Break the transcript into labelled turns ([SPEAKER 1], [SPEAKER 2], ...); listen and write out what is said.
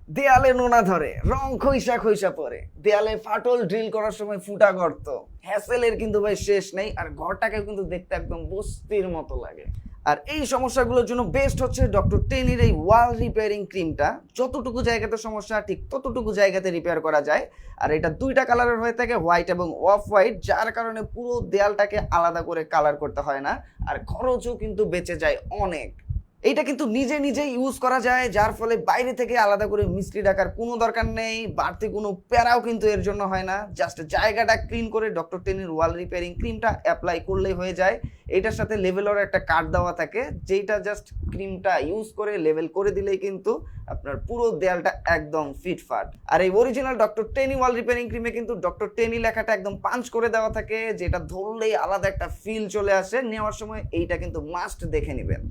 [SPEAKER 1] দেয়ালে নোনা ধরে, রং খইসা খইসা পড়ে, দেয়ালে ফাটল, ড্রিল করার সময় ফুটা গর্ত, হ্যাসেলের কিন্তু ভাই শেষ নেই। আর ঘরটাকে কিন্তু দেখতে একদম বস্তির মতো লাগে। আর এই সমস্যাগুলোর জন্য বেস্ট হচ্ছে ডক্টর টেনির এই ওয়াল রিপেয়ারিং ক্রিমটা। যতটুকু জায়গাতে সমস্যা ঠিক ততটুকু জায়গাতে রিপেয়ার করা যায়। আর এটা দুইটা কালারের হয়ে থাকে, হোয়াইট এবং অফ হোয়াইট, যার কারণে পুরো দেয়ালটাকে আলাদা করে কালার করতে হয় না। আর খরচও কিন্তু বেঁচে যায় অনেক। এইটা কিন্তু নিজে নিজে ইউজ করা যায়, যার ফলে বাইরে থেকে আলাদা করে মিস্ত্রি ডাকার কোনো দরকার নেই, বাড়তি কোনো প্যারাও কিন্তু এর জন্য হয় না। জাস্ট জায়গাটা ক্লিন করে ডক্টর টেনির ওয়াল রিপেয়ারিং ক্রিমটা অ্যাপ্লাই করলেই হয়ে যায়। এটার সাথে লেভেলের একটা কার্ড দেওয়া থাকে, যেটা জাস্ট ক্রিমটা ইউজ করে লেভেল করে দিলেই কিন্তু আপনার পুরো দেয়ালটা একদম ফিটফাট। আর এই অরিজিনাল ডক্টর টেনি ওয়াল রিপেয়ারিং ক্রিমে কিন্তু ডক্টর টেনি লেখাটা একদম পাঞ্চ করে দেওয়া থাকে, যেটা ধরলেই আলাদা একটা ফিল চলে আসে। নেওয়ার সময় এইটা কিন্তু মাস্ট দেখে নেবেন।